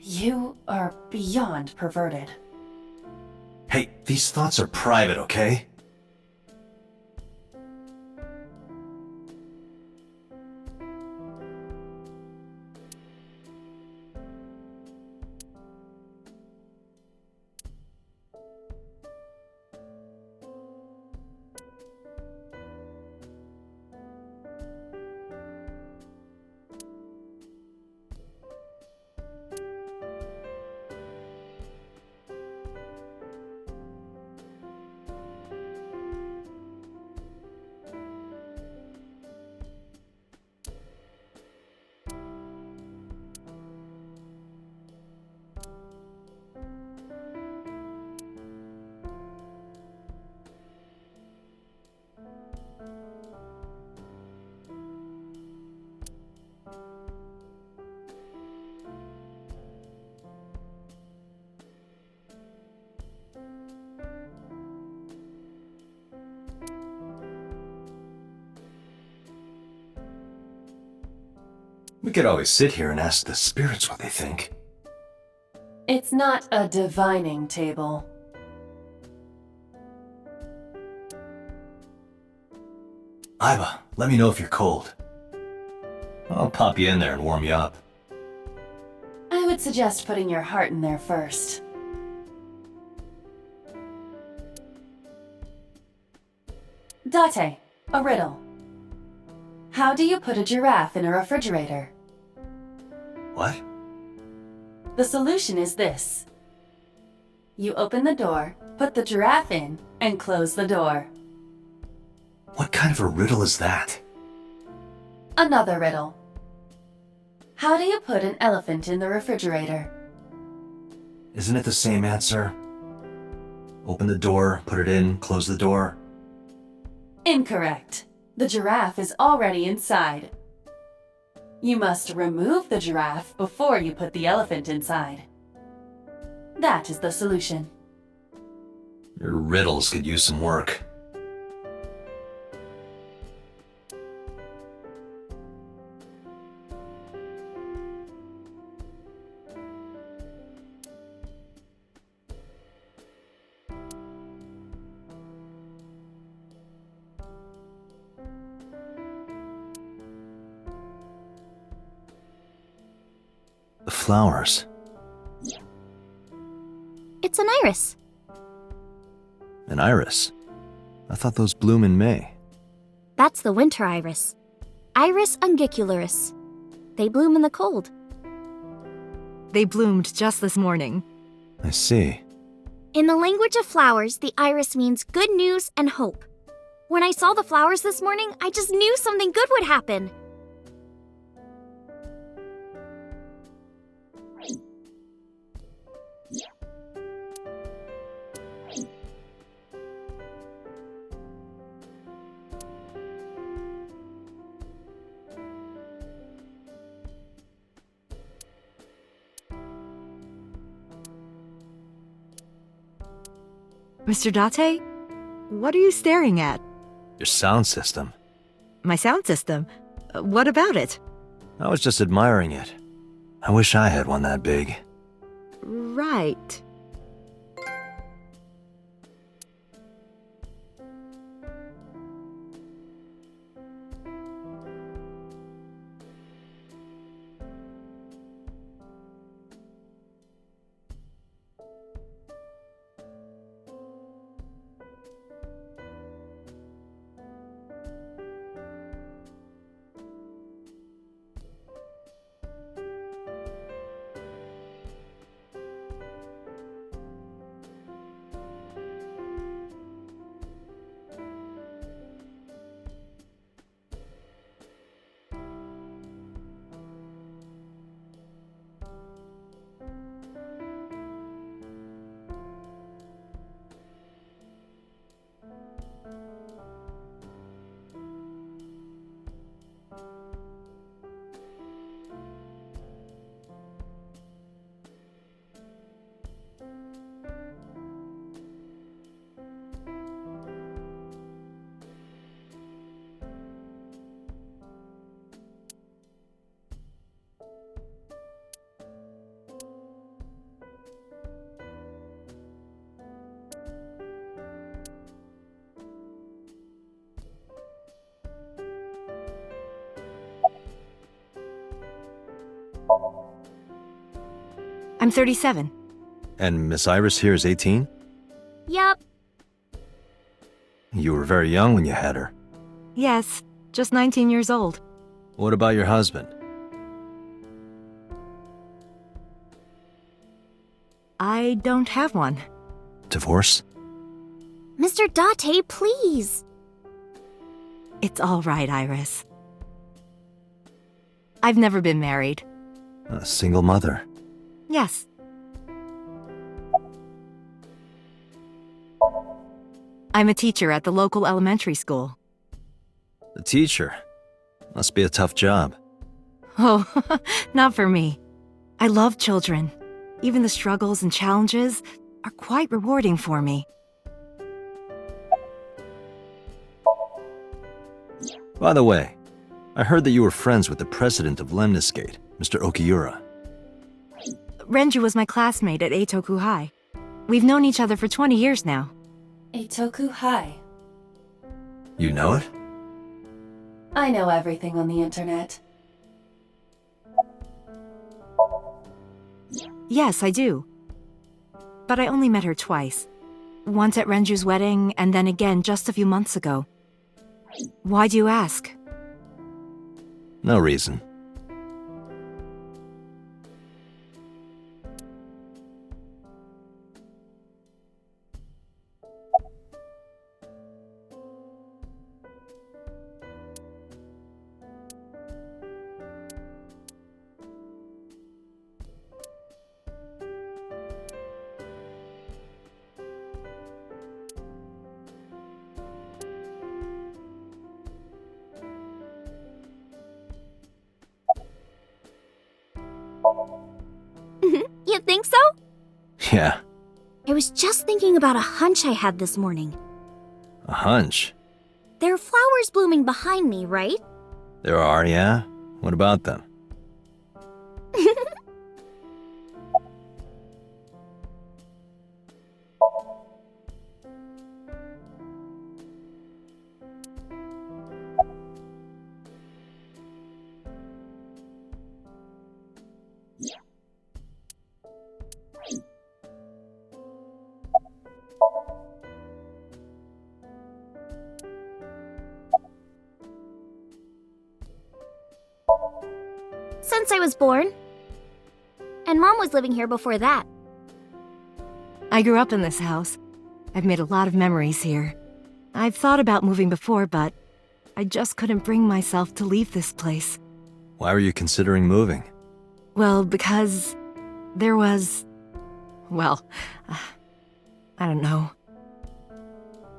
You are beyond perverted. Hey, these thoughts are private, okay? We could always sit here and ask the spirits what they think. It's not a divining table. Iva, let me know if you're cold. I'll pop you in there and warm you up. I would suggest putting your heart in there first. Date, a riddle. How do you put a giraffe in a refrigerator? What? The solution is this. You open the door, put the giraffe in, and close the door. What kind of a riddle is that? Another riddle. How do you put an elephant in the refrigerator? Isn't it the same answer? Open the door, put it in, close the door. Incorrect. The giraffe is already inside. You must remove the giraffe before you put the elephant inside. That is the solution. Your riddles could use some work. The flowers. It's an iris. An iris? I thought those bloom in May. That's the winter iris. Iris ungicularis. They bloom in the cold. They bloomed just this morning. I see. In the language of flowers, the iris means good news and hope. When I saw the flowers this morning, I just knew something good would happen. Mr. Date? What are you staring at? Your sound system. My sound system? What about it? I was just admiring it. I wish I had one that big. Right. I'm 37. And Miss Iris here is 18? Yup. You were very young when you had her. Yes, just 19 years old. What about your husband? I don't have one. Divorce? Mr. Date, please. It's all right, Iris. I've never been married. A single mother. Yes. I'm a teacher at the local elementary school. A teacher. Must be a tough job. Oh, not for me. I love children. Even the struggles and challenges are quite rewarding for me. By the way, I heard that you were friends with the president of Lemniscate, Mr. Okiura. Renju was my classmate at Eitoku High. We've known each other for 20 years now. Eitoku High. You know it? I know everything on the internet. Yes, I do. But I only met her twice. Once at Renju's wedding, and then again just a few months ago. Why do you ask? No reason. You think so? Yeah, I was just thinking about a hunch I had this morning. a hunch. There are flowers blooming behind me, right? There are, yeah? What about them? Since I was born. And Mom was living here before that. I grew up in this house. I've made a lot of memories here. I've thought about moving before, but I just couldn't bring myself to leave this place. Why were you considering moving? Well, because there was... well, I don't know.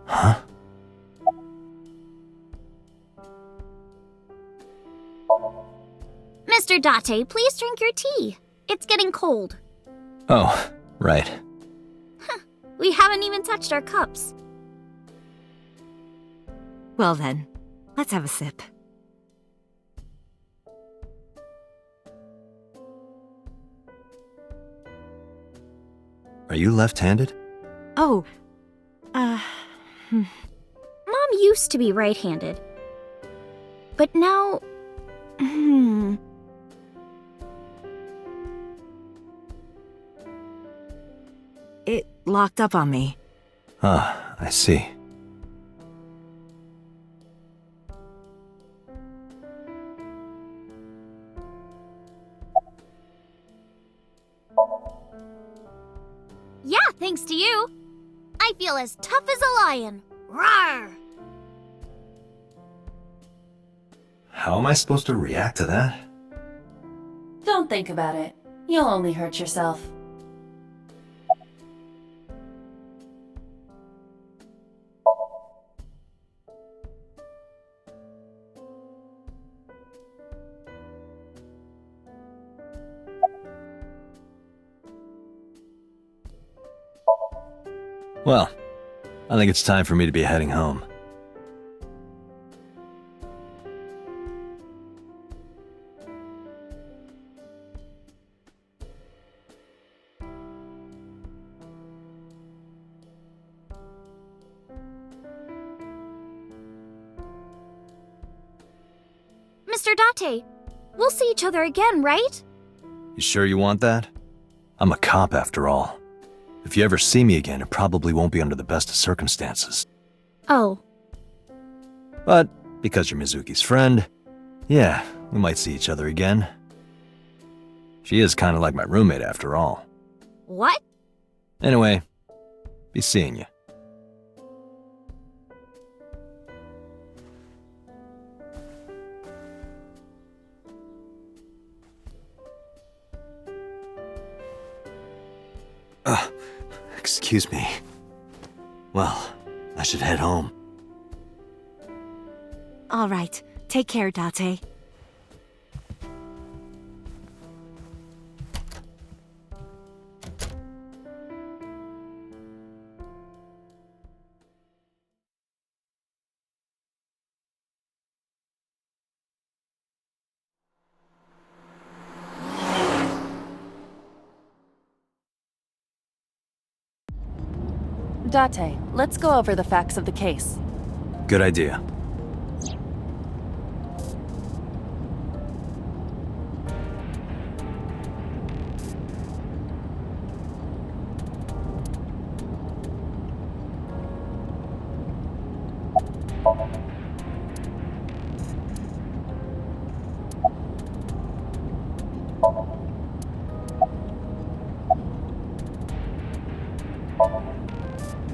Huh? Mr. Date, please drink your tea. It's getting cold. Oh, right. We haven't even touched our cups. Well then, let's have a sip. Are you left-handed? Oh, Mom used to be right-handed. But now... It locked up on me. Ah, I see. Yeah, thanks to you. I feel as tough as a lion. Rawr! How am I supposed to react to that? Don't think about it. You'll only hurt yourself. Well, I think it's time for me to be heading home. Mr. Date, we'll see each other again, right? You sure you want that? I'm a cop after all. If you ever see me again, it probably won't be under the best of circumstances. Oh, But because you're Mizuki's friend, yeah, we might see each other again. She is kind of like my roommate after all. what? Anyway, be seeing you. Excuse me. Well, I should head home. All right. Take care, Date. Date, let's go over the facts of the case. Good idea.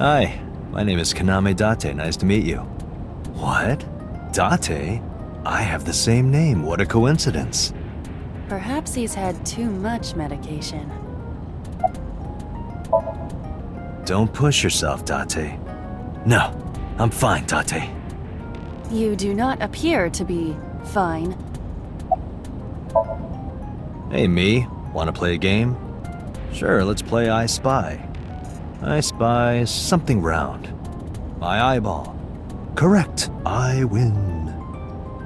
Hi, my name is Kaname Date. Nice to meet you. What? Date? I have the same name. What a coincidence. Perhaps he's had too much medication. Don't push yourself, Date. No, I'm fine, Date. You do not appear to be fine. Hey, me. Want to play a game? Sure, let's play I Spy. I spy something round. My eyeball. Correct. I win.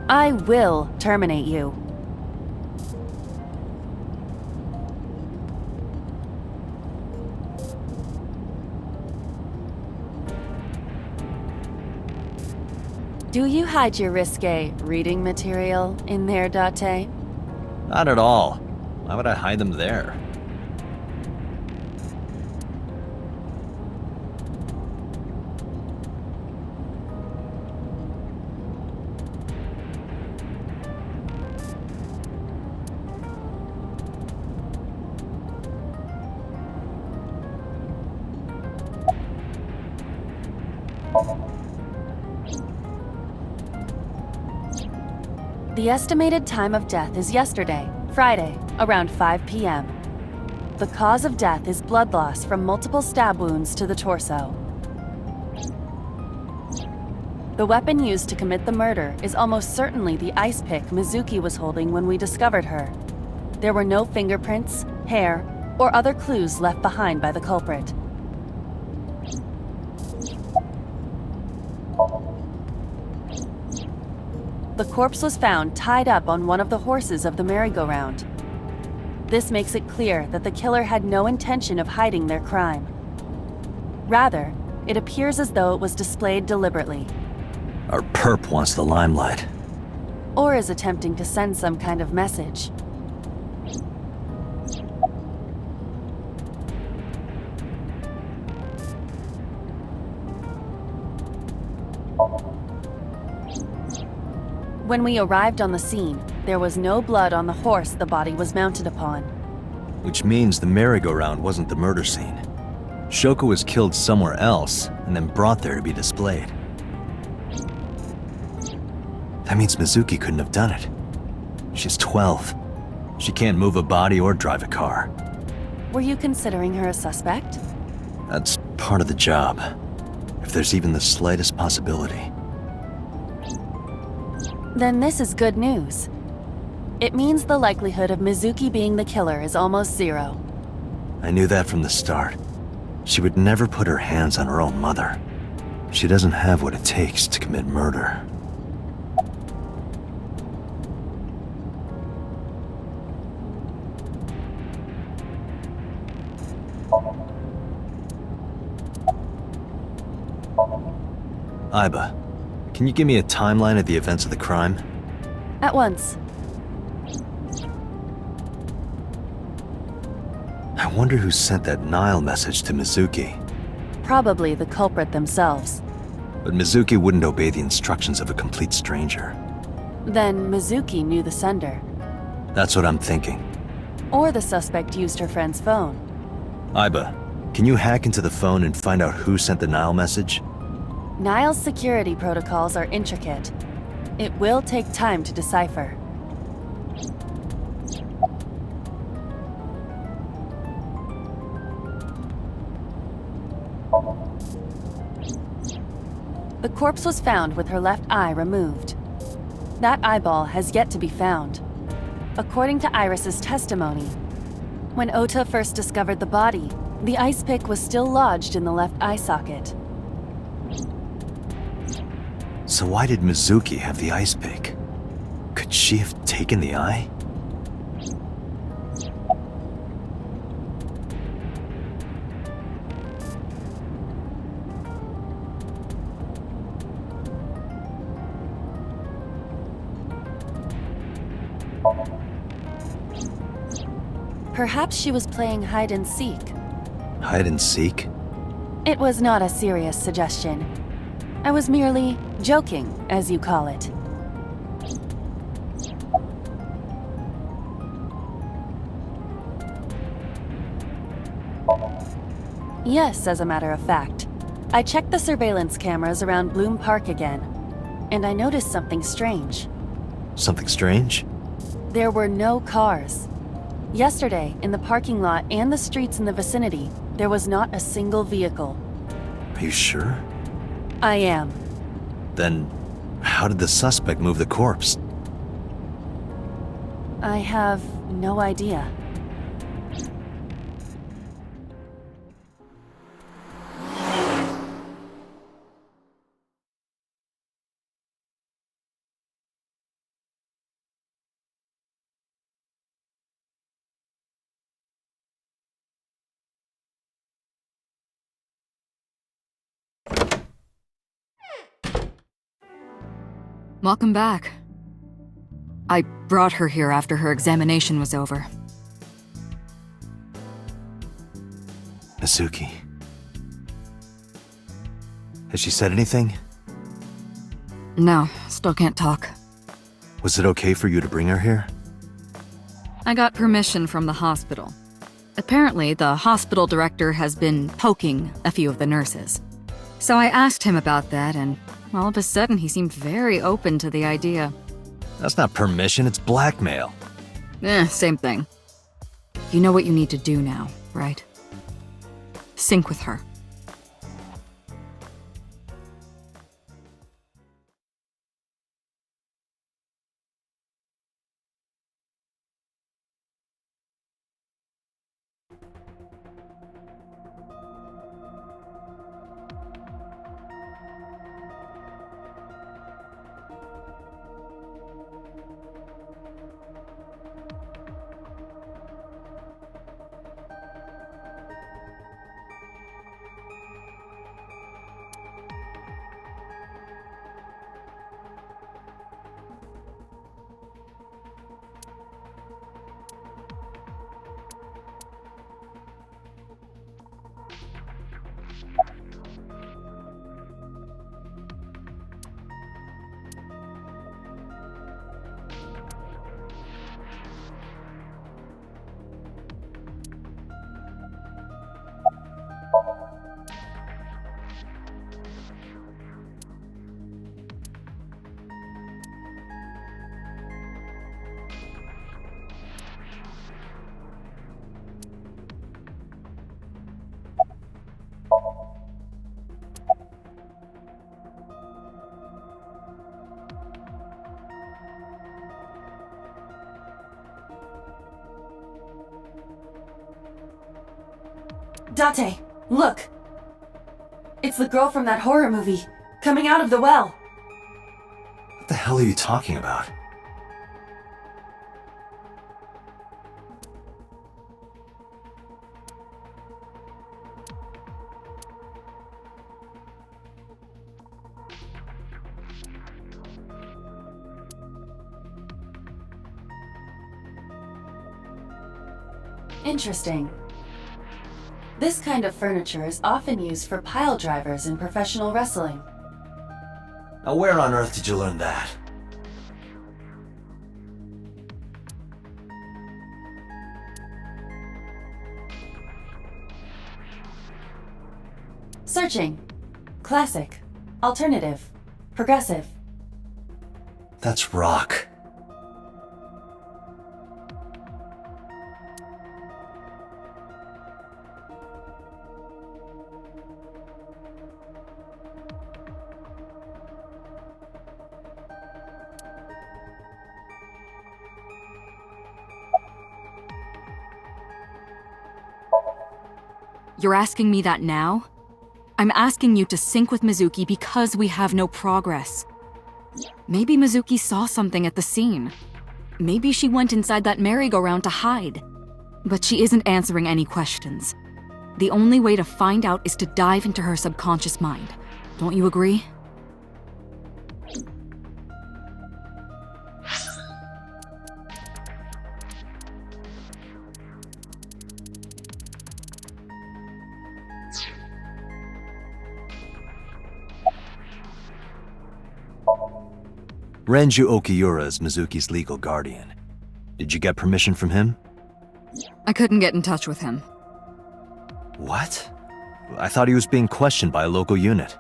I will terminate you. Do you hide your risque reading material in there, Date? Not at all. Why would I hide them there? The estimated time of death is yesterday, Friday, around 5 p.m. The cause of death is blood loss from multiple stab wounds to the torso. The weapon used to commit the murder is almost certainly the ice pick Mizuki was holding when we discovered her. There were no fingerprints, hair, or other clues left behind by the culprit. The corpse was found tied up on one of the horses of the merry-go-round. This makes it clear that the killer had no intention of hiding their crime. Rather, it appears as though it was displayed deliberately, Our perp wants the limelight. or is attempting to send some kind of message. When we arrived on the scene, there was no blood on the horse the body was mounted upon. Which means the merry-go-round wasn't the murder scene. Shoko was killed somewhere else and then brought there to be displayed. That means Mizuki couldn't have done it. She's 12. She can't move a body or drive a car. Were you considering her a suspect? That's part of the job. If there's even the slightest possibility. Then this is good news. It means the likelihood of Mizuki being the killer is almost zero. I knew that from the start. She would never put her hands on her own mother. She doesn't have what it takes to commit murder. Aiba, can you give me a timeline of the events of the crime? At once. I wonder who sent that Nile message to Mizuki. Probably the culprit themselves. But Mizuki wouldn't obey the instructions of a complete stranger. Then Mizuki knew the sender. That's what I'm thinking. Or the suspect used her friend's phone. Aiba, can you hack into the phone and find out who sent the Nile message? Nile's security protocols are intricate. It will take time to decipher. The corpse was found with her left eye removed. That eyeball has yet to be found. According to Iris's testimony, when Ota first discovered the body, the ice pick was still lodged in the left eye socket. So why did Mizuki have the ice pick? Could she have taken the eye? Perhaps she was playing hide and seek. Hide and seek? It was not a serious suggestion. I was merely joking, as you call it. Yes, as a matter of fact. I checked the surveillance cameras around Bloom Park again, and I noticed something strange. Something strange? There were no cars. Yesterday, in the parking lot and the streets in the vicinity, there was not a single vehicle. Are you sure? I am. Then, how did the suspect move the corpse? I have no idea. Welcome back. I brought her here after her examination was over. Mizuki. Has she said anything? No, still can't talk. Was it okay for you to bring her here? I got permission from the hospital. Apparently, the hospital director has been poking a few of the nurses. So I asked him about that, and all of a sudden he seemed very open to the idea. That's not permission, it's blackmail. Same thing. You know what you need to do now, right? Sync with her. Date, look! It's the girl from that horror movie, coming out of the well. What the hell are you talking about? Interesting. This kind of furniture is often used for pile drivers in professional wrestling. Now where on earth did you learn that? Searching. Classic. Alternative. Progressive. That's rock. You're asking me that now? I'm asking you to sync with Mizuki because we have no progress. Maybe Mizuki saw something at the scene. Maybe she went inside that merry-go-round to hide. But she isn't answering any questions. The only way to find out is to dive into her subconscious mind. Don't you agree? Renju Okiura is Mizuki's legal guardian. Did you get permission from him? I couldn't get in touch with him. What? I thought he was being questioned by a local unit.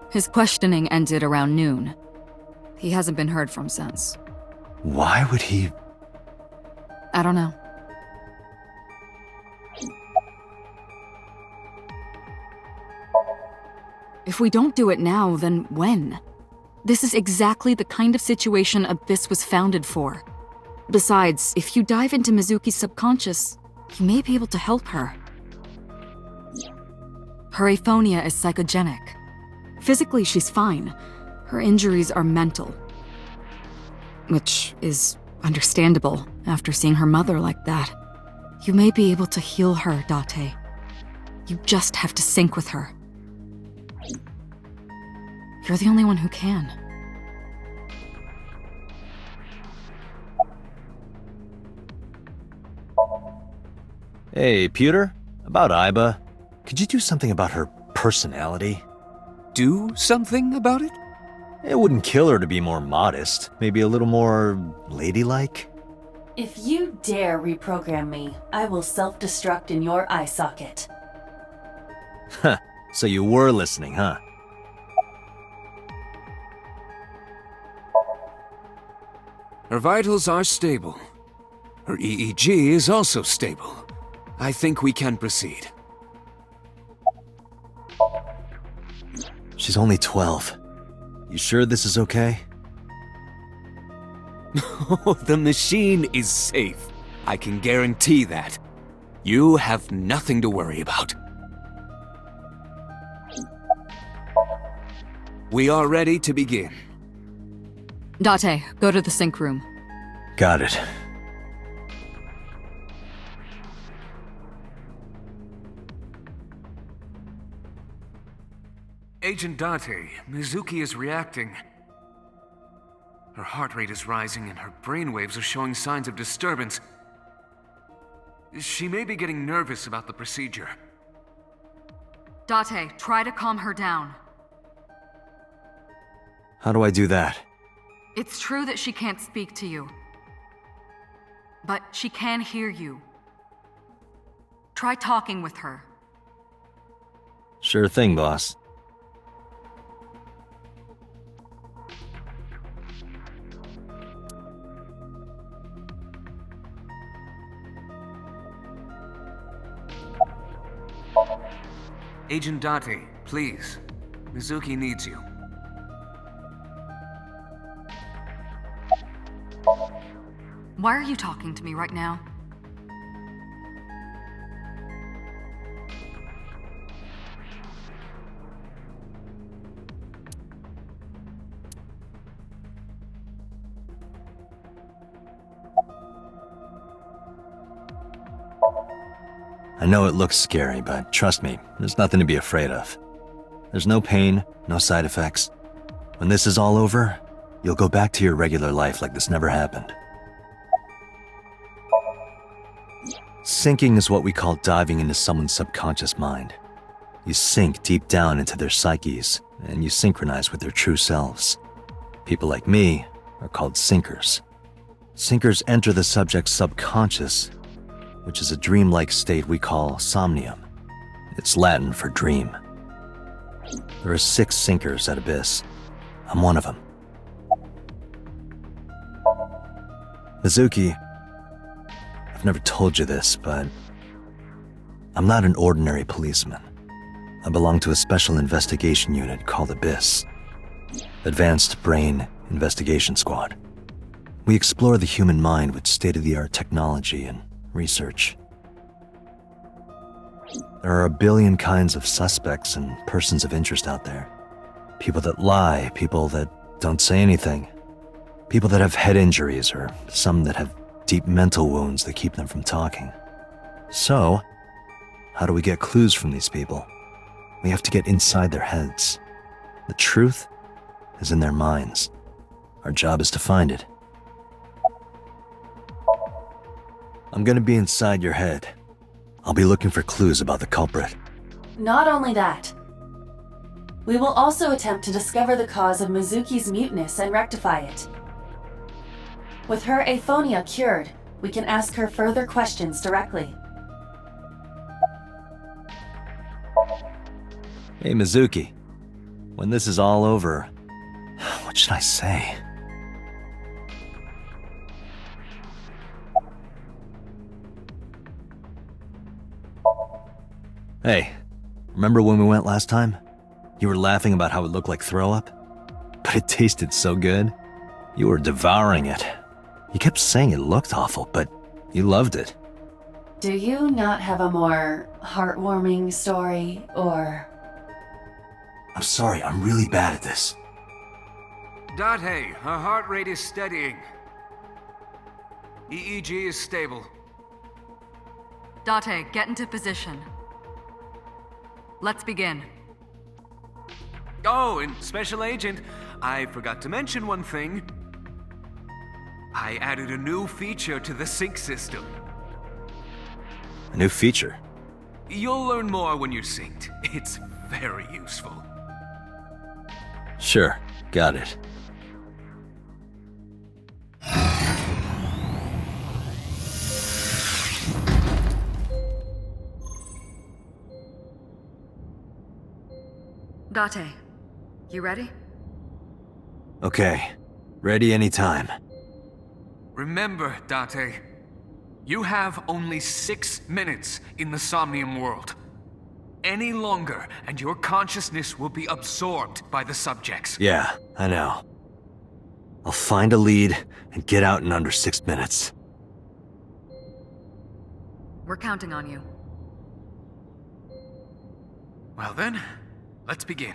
His questioning ended around noon. He hasn't been heard from since. Why would he... I don't know. If we don't do it now, then when? This is exactly the kind of situation Abyss was founded for. Besides, if you dive into Mizuki's subconscious, you may be able to help her. Her aphonia is psychogenic. Physically, she's fine. Her injuries are mental. Which is understandable after seeing her mother like that. You may be able to heal her, Date. You just have to sync with her. You're the only one who can. Hey, Pewter? About Aiba. Could you do something about her personality? Do something about it? It wouldn't kill her to be more modest. Maybe a little more ladylike? If you dare reprogram me, I will self-destruct in your eye socket. Huh. So you were listening, huh? Her vitals are stable. Her EEG is also stable. I think we can proceed. She's only 12. You sure this is okay? The machine is safe. I can guarantee that. You have nothing to worry about. We are ready to begin. Date, go to the sync room. Got it. Agent Date, Mizuki is reacting. Her heart rate is rising and her brainwaves are showing signs of disturbance. She may be getting nervous about the procedure. Date, try to calm her down. How do I do that? It's true that she can't speak to you. But she can hear you. Try talking with her. Sure thing, boss. Agent Date, please. Mizuki needs you. Why are you talking to me right now? I know it looks scary, but trust me, there's nothing to be afraid of. There's no pain, no side effects. When this is all over, you'll go back to your regular life like this never happened. Sinking is what we call diving into someone's subconscious mind. You sink deep down into their psyches, and you synchronize with their true selves. People like me are called sinkers. Sinkers enter the subject's subconscious, which is a dreamlike state we call somnium. It's Latin for dream. There are 6 sinkers at Abyss. I'm one of them. Mizuki, I've never told you this, but I'm not an ordinary policeman. I belong to a special investigation unit called Abyss, Advanced Brain Investigation Squad. We explore the human mind with state-of-the-art technology and research. There are a billion kinds of suspects and persons of interest out there. People that lie, people that don't say anything, people that have head injuries, or some that have deep mental wounds that keep them from talking. So, how do we get clues from these people? We have to get inside their heads. The truth is in their minds. Our job is to find it. I'm gonna be inside your head. I'll be looking for clues about the culprit. Not only that, we will also attempt to discover the cause of Mizuki's muteness and rectify it. With her aphonia cured, we can ask her further questions directly. Hey, Mizuki. When this is all over, what should I say? Hey, remember when we went last time? You were laughing about how it looked like throw up? But it tasted so good. You were devouring it. You kept saying it looked awful, but you loved it. Do you not have a more heartwarming story, or... I'm sorry, I'm really bad at this. Date, her heart rate is steadying. EEG is stable. Date, get into position. Let's begin. Oh, and Special Agent, I forgot to mention one thing. I added a new feature to the sync system. A new feature? You'll learn more when you're synced. It's very useful. Sure, got it. Date, you ready? Okay, ready anytime. Remember, Date, you have only 6 minutes in the Somnium world. Any longer, and your consciousness will be absorbed by the subjects. Yeah, I know. I'll find a lead and get out in under 6 minutes. We're counting on you. Well then, let's begin.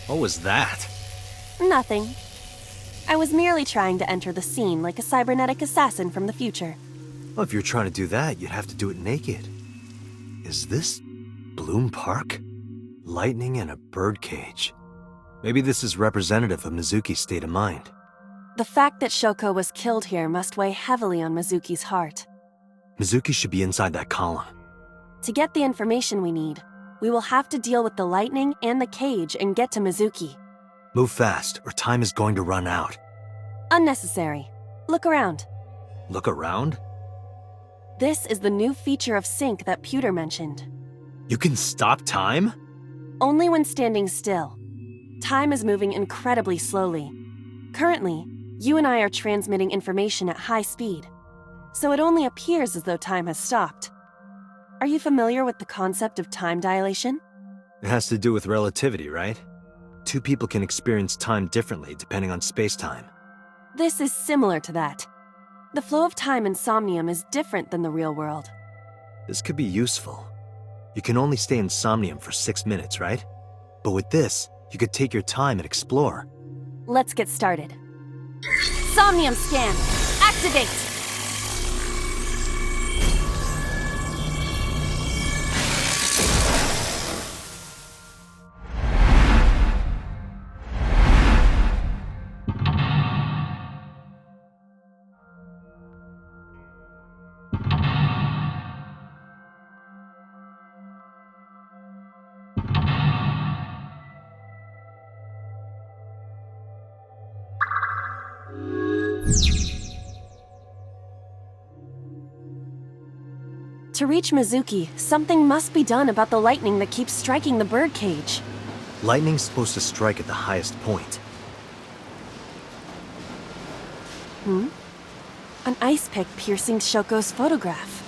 What was that? Nothing. I was merely trying to enter the scene like a cybernetic assassin from the future. Well, if you're trying to do that, you'd have to do it naked. Is this Bloom Park? Lightning in a birdcage. Maybe this is representative of Mizuki's state of mind. The fact that Shoko was killed here must weigh heavily on Mizuki's heart. Mizuki should be inside that column. To get the information we need, we will have to deal with the lightning and the cage and get to Mizuki. Move fast, or time is going to run out. Unnecessary. Look around. Look around? This is the new feature of sync that Pewter mentioned. You can stop time? Only when standing still. Time is moving incredibly slowly. Currently, you and I are transmitting information at high speed, so it only appears as though time has stopped. Are you familiar with the concept of time dilation? It has to do with relativity, right? Two people can experience time differently depending on space-time. This is similar to that. The flow of time in Somnium is different than the real world. This could be useful. You can only stay in Somnium for 6 minutes, right? But with this, you could take your time and explore. Let's get started. Somnium scan! Activate! To reach Mizuki, something must be done about the lightning that keeps striking the birdcage. Lightning's supposed to strike at the highest point. An ice pick piercing Shoko's photograph.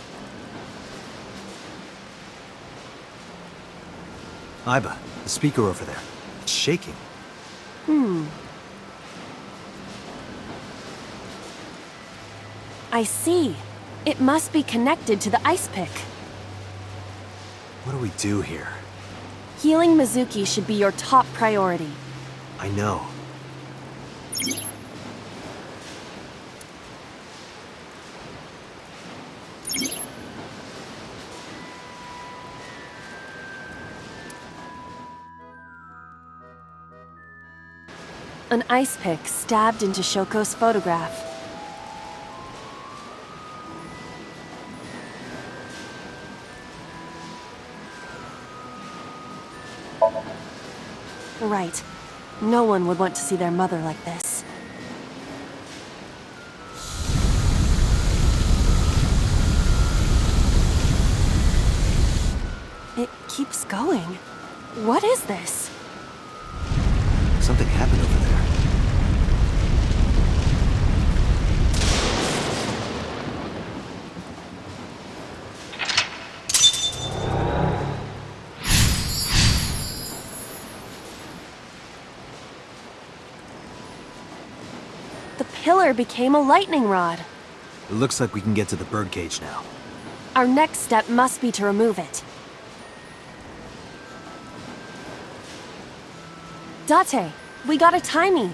Aiba, the speaker over there. It's shaking. I see. It must be connected to the ice pick. What do we do here? Healing Mizuki should be your top priority. I know. An ice pick stabbed into Shoko's photograph. Right. No one would want to see their mother like this. It keeps going. What is this? Something happened over there. The pillar became a lightning rod. It looks like we can get to the birdcage now. Our next step must be to remove it. Date, we got a timie.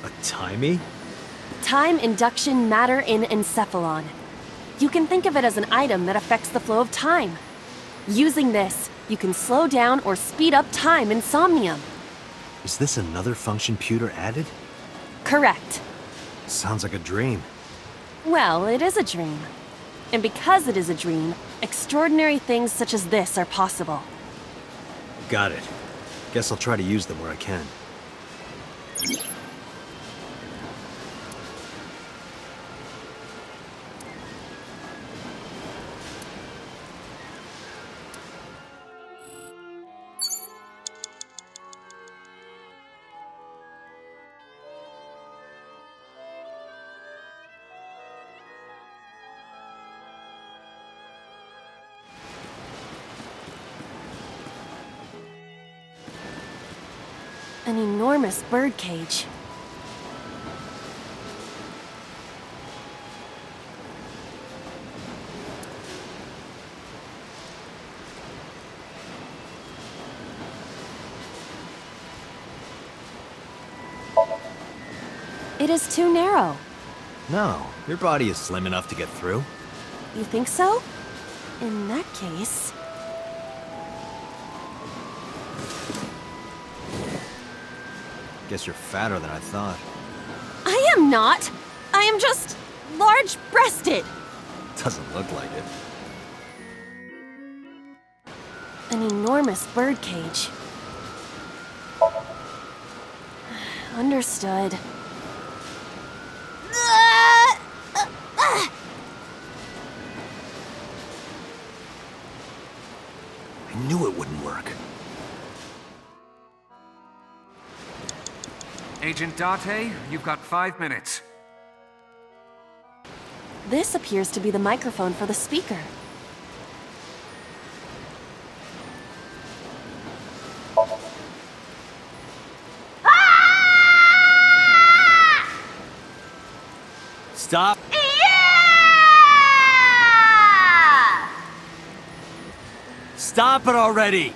A timie? Time induction matter in encephalon. You can think of it as an item that affects the flow of time. Using this, you can slow down or speed up time in Somnium. Is this another function Pewter added? Correct. Sounds like a dream. Well, it is a dream. And because it is a dream, extraordinary things such as this are possible. Got it. Guess I'll try to use them where I can. An enormous birdcage. It is too narrow. No, your body is slim enough to get through. You think so? In that case... Guess you're fatter than I thought. I am not! I am just... large-breasted! Doesn't look like it. An enormous birdcage. Understood. I knew it wouldn't work. Agent Date, you've got 5 minutes. This appears to be the microphone for the speaker. Stop! Stop it already!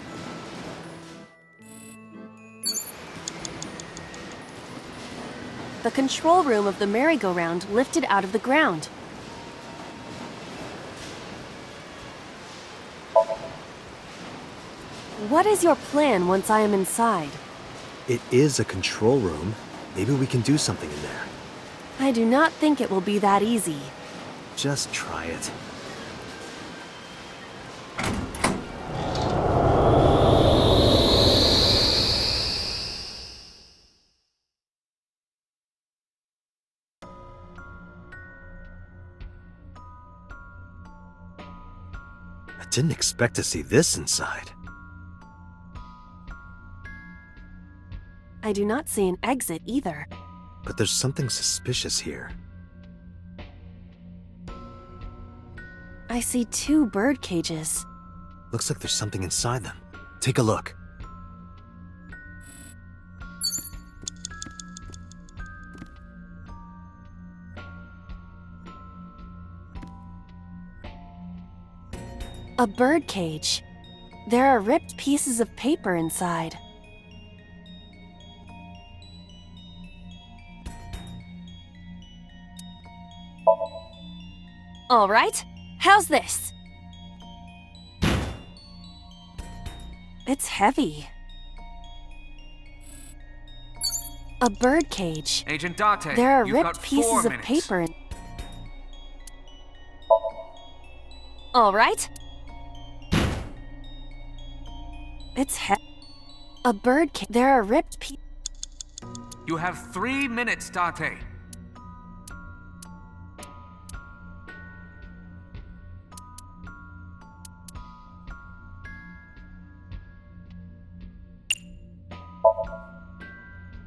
The control room of the merry-go-round lifted out of the ground. What is your plan once I am inside? It is a control room. Maybe we can do something in there. I do not think it will be that easy. Just try it. I didn't expect to see this inside. I do not see an exit either. But there's something suspicious here. I see 2 bird cages. Looks like there's something inside them. Take a look. A bird cage. There are ripped pieces of paper inside. All right, how's this? It's heavy. A bird cage. Agent Date, There are you've got ripped pieces 4 of minutes. paper in. All right. It's a bird cage. There are ripped pieces. You have 3 minutes, Date.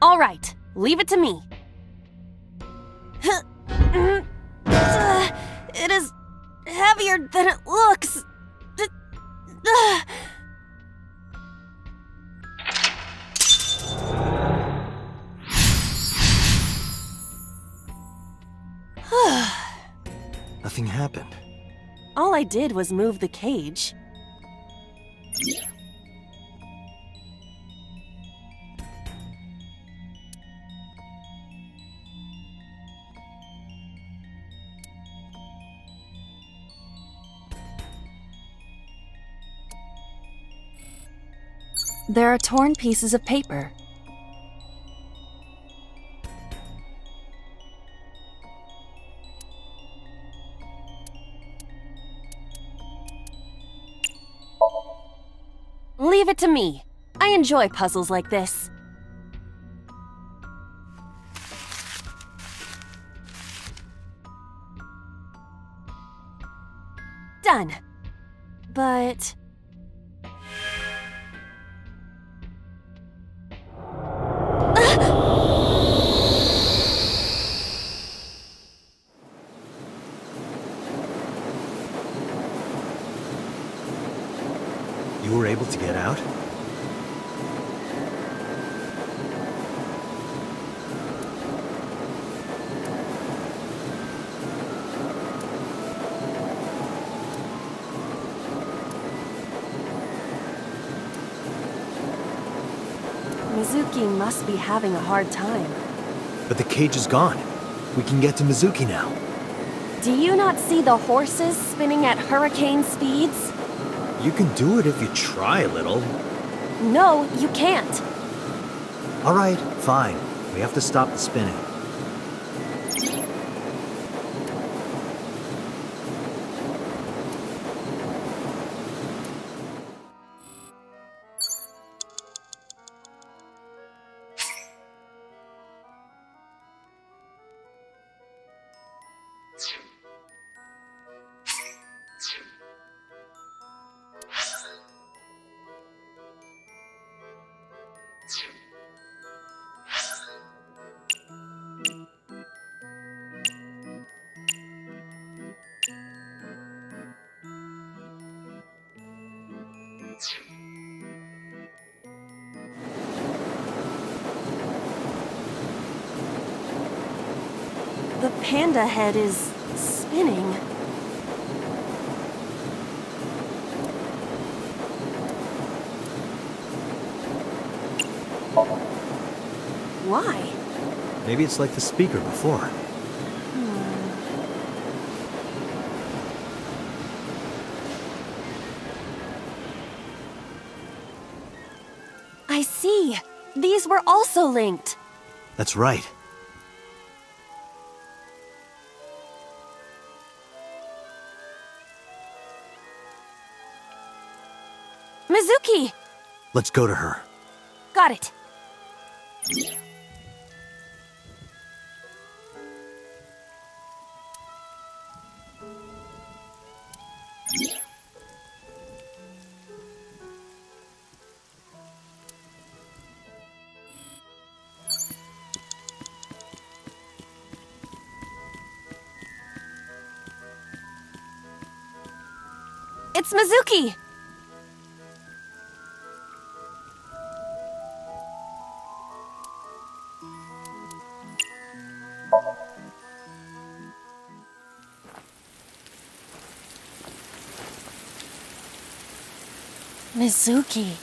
All right, leave it to me. It is heavier than it looks. Nothing happened. All I did was move the cage. There are torn pieces of paper. Leave it to me. I enjoy puzzles like this. Done. But... You were able to get out? Mizuki must be having a hard time. But the cage is gone. We can get to Mizuki now. Do you not see the horses spinning at hurricane speeds? You can do it if you try a little. No, you can't. All right, fine. We have to stop the spinning. panda head is spinning. Why? Maybe it's like the speaker before. I see. These were also linked. That's right. Mizuki! Let's go to her. Got it. It's Mizuki! Mizuki.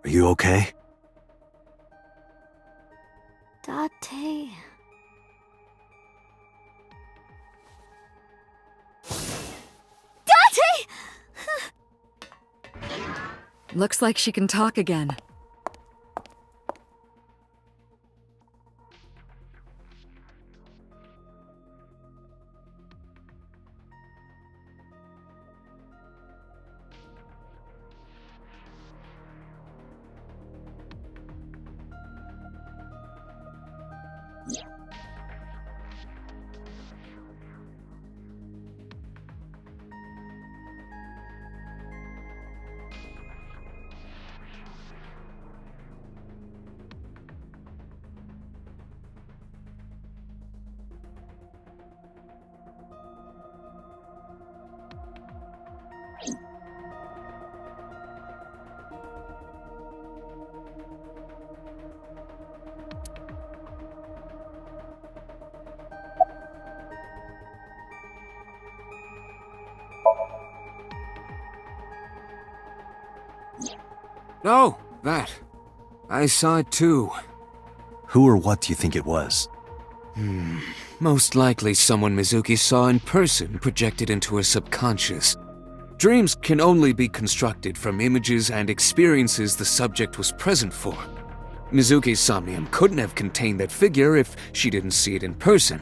Are you okay? Date. Date! Looks like she can talk again. Oh, that. I saw it too. Who or what do you think it was? Most likely someone Mizuki saw in person projected into her subconscious. Dreams can only be constructed from images and experiences the subject was present for. Mizuki's somnium couldn't have contained that figure if she didn't see it in person.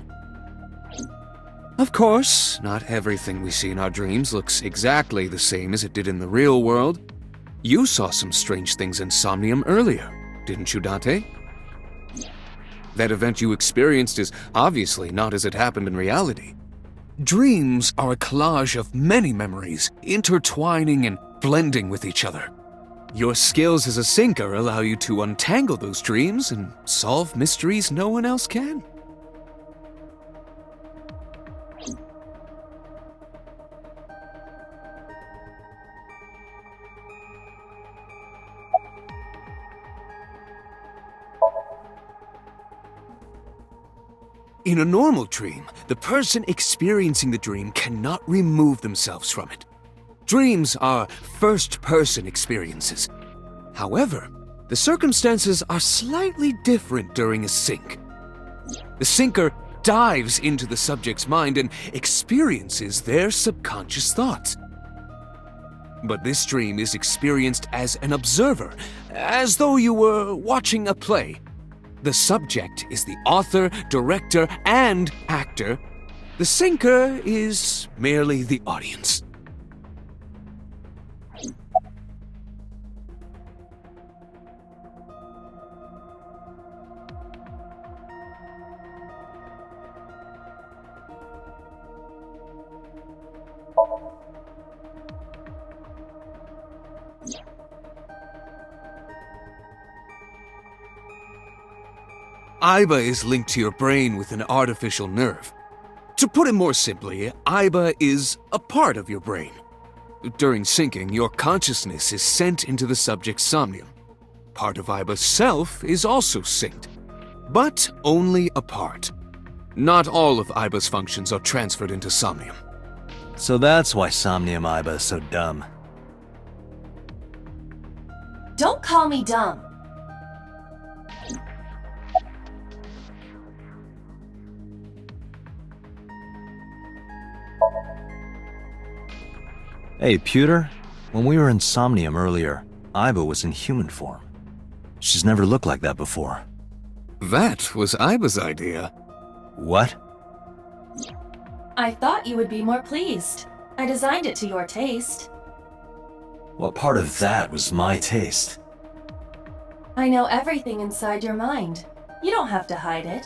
Of course, not everything we see in our dreams looks exactly the same as it did in the real world. You saw some strange things in Somnium earlier, didn't you, Date? That event you experienced is obviously not as it happened in reality. Dreams are a collage of many memories, intertwining and blending with each other. Your skills as a sinker allow you to untangle those dreams and solve mysteries no one else can. In a normal dream, the person experiencing the dream cannot remove themselves from it. Dreams are first-person experiences. However, the circumstances are slightly different during a sync. The sinker dives into the subject's mind and experiences their subconscious thoughts. But this dream is experienced as an observer, as though you were watching a play. The subject is the author, director, and actor. The sinker is merely the audience. AIBA is linked to your brain with an artificial nerve. To put it more simply, AIBA is a part of your brain. During syncing, your consciousness is sent into the subject's somnium. Part of AIBA's self is also synced, but only a part. Not all of AIBA's functions are transferred into somnium. So that's why Somnium AIBA is so dumb. Don't call me dumb. Hey, Pewter, when we were in Somnium earlier, AIBA was in human form. She's never looked like that before. That was AIBA's idea. What? I thought you would be more pleased. I designed it to your taste. What part of that was my taste? I know everything inside your mind. You don't have to hide it.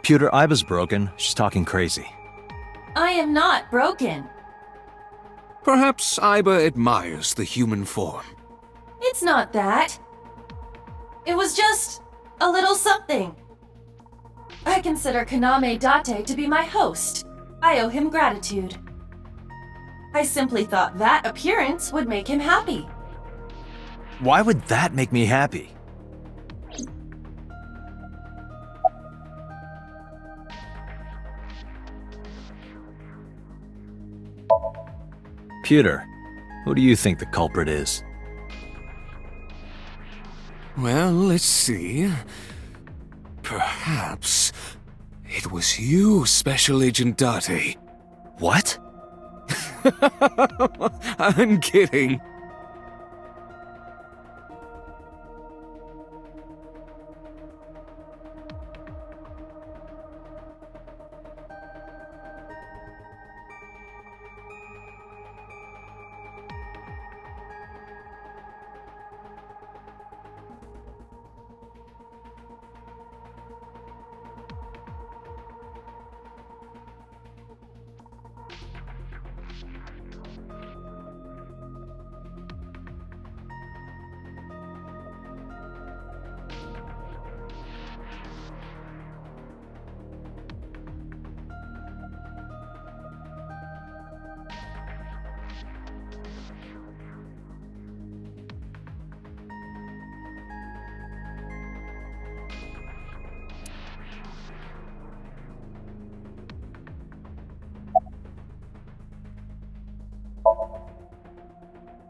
Pewter, AIBA's broken. She's talking crazy. I am not broken. Perhaps AIBA admires the human form. It's not that. It was just a little something. I consider Kaname Date to be my host. I owe him gratitude. I simply thought that appearance would make him happy. Why would that make me happy? Pewter, who do you think the culprit is? Well, let's see. Perhaps it was you, Special Agent Date. What? I'm kidding.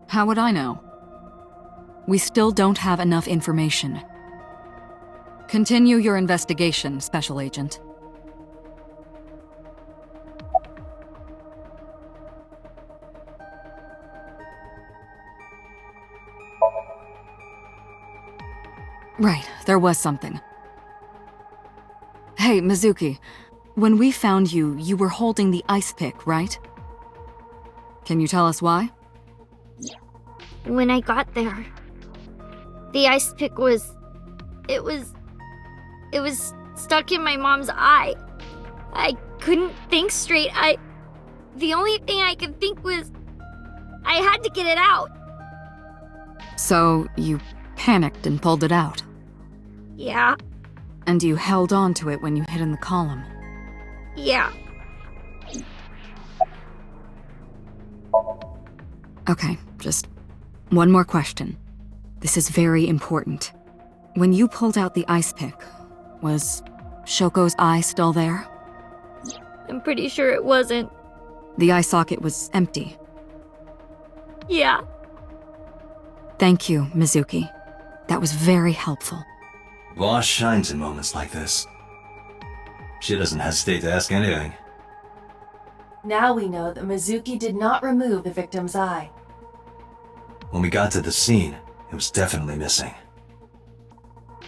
How would I know? We still don't have enough information. Continue your investigation, Special Agent. Right, there was something. Hey, Mizuki. When we found you, you were holding the ice pick, right? Can you tell us why? When I got there, the ice pick was... It was stuck in my mom's eye. I couldn't think straight. The only thing I could think was... I had to get it out. So you panicked and pulled it out. Yeah, And you held on to it when you hid in the column. yeah. Okay, just one more question. This is very important. When you pulled out the ice pick, was Shoko's eye still there? I'm pretty sure it wasn't. The eye socket was empty. Yeah. Thank you, Mizuki. That was very helpful. Boss shines in moments like this. She doesn't hesitate to ask anything. Now we know that Mizuki did not remove the victim's eye. When we got to the scene, it was definitely missing.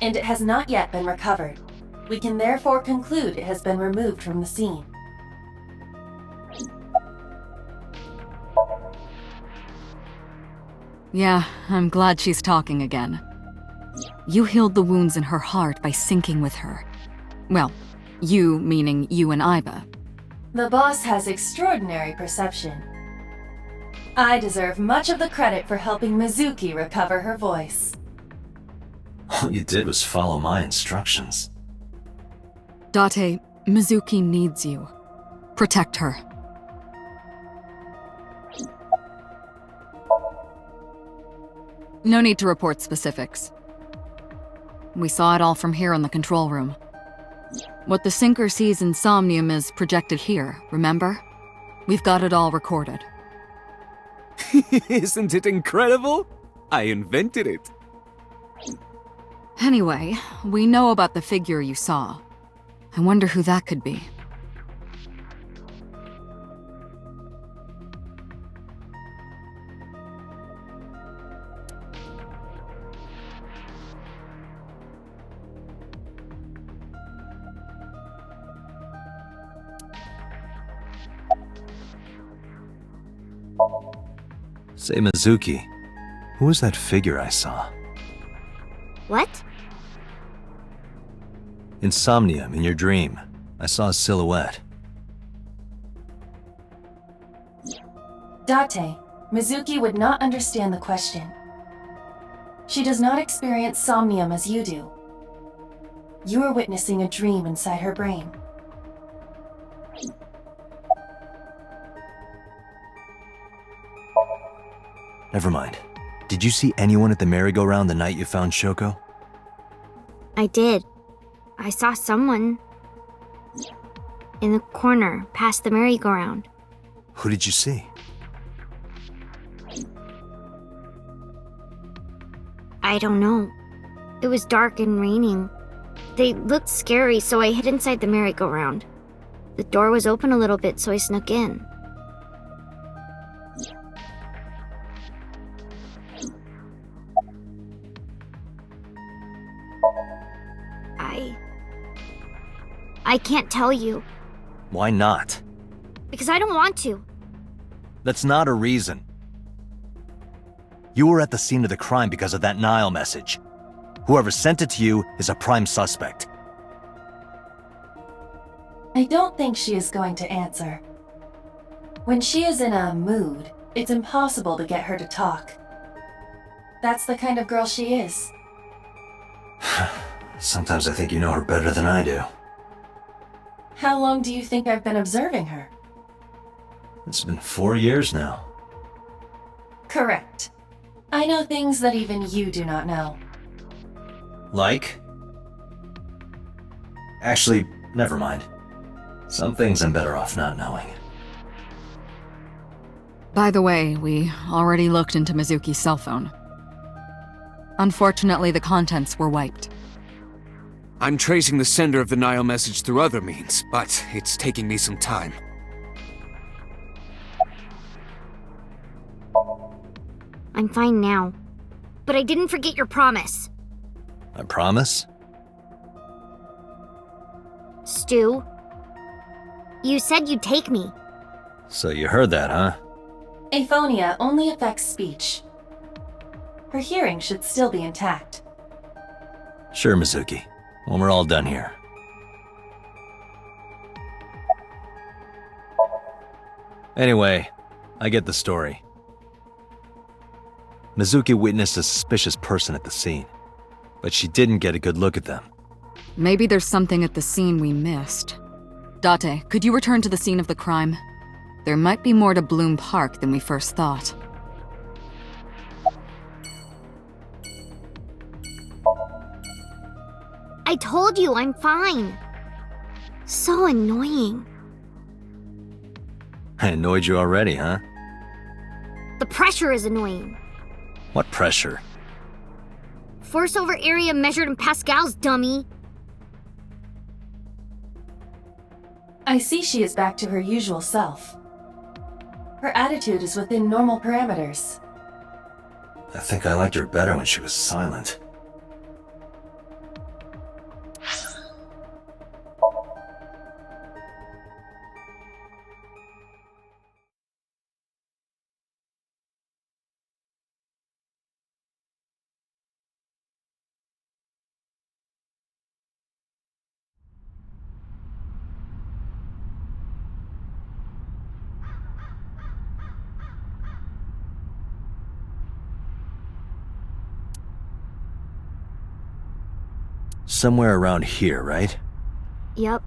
And it has not yet been recovered. We can therefore conclude it has been removed from the scene. Yeah, I'm glad she's talking again. You healed the wounds in her heart by syncing with her. Well, you meaning you and Iba. The boss has extraordinary perception. I deserve much of the credit for helping Mizuki recover her voice. All you did was follow my instructions. Date, Mizuki needs you. Protect her. No need to report specifics. We saw it all from here in the control room. What the sinker sees in Somnium is projected here, remember? We've got it all recorded. Isn't it incredible? I invented it. Anyway, we know about the figure you saw. I wonder who that could be. Say, Mizuki, who was that figure I saw? What? Insomnium, in your dream. I saw a silhouette. Date, Mizuki would not understand the question. She does not experience somnium as you do. You are witnessing a dream inside her brain. Never mind. Did you see anyone at the merry-go-round the night you found Shoko? I did. I saw someone in the corner past the merry-go-round. Who did you see? I don't know. It was dark and raining. They looked scary, so I hid inside the merry-go-round. The door was open a little bit, so I snuck in. I can't tell you, Why not? because I don't want to. That's not a reason. You were at the scene of the crime because of that Nile message. Whoever sent it to you is a prime suspect. I don't think she is going to answer. When she is in a mood, it's impossible to get her to talk. That's the kind of girl she is. Sometimes I think you know her better than I do. How long do you think I've been observing her? It's been 4 years now. Correct. I know things that even you do not know. Like? Actually, never mind. Some things I'm better off not knowing. By the way, we already looked into Mizuki's cell phone. Unfortunately, the contents were wiped. I'm tracing the sender of the Nile message through other means, but it's taking me some time. I'm fine now. But I didn't forget your promise. I promise? Stu, you said you'd take me. So you heard that, huh? Aphonia only affects speech. Her hearing should still be intact. Sure, Mizuki. When we're all done here. Anyway, I get the story. Mizuki witnessed a suspicious person at the scene, but she didn't get a good look at them. Maybe there's something at the scene we missed. Date, could you return to the scene of the crime? There might be more to Bloom Park than we first thought. I told you I'm fine. So annoying. I annoyed you already, huh? The pressure is annoying. What pressure? Force over area measured in pascals, dummy. I see she is back to her usual self. Her attitude is within normal parameters. I think I liked her better when she was silent. Somewhere around here, right? Yup.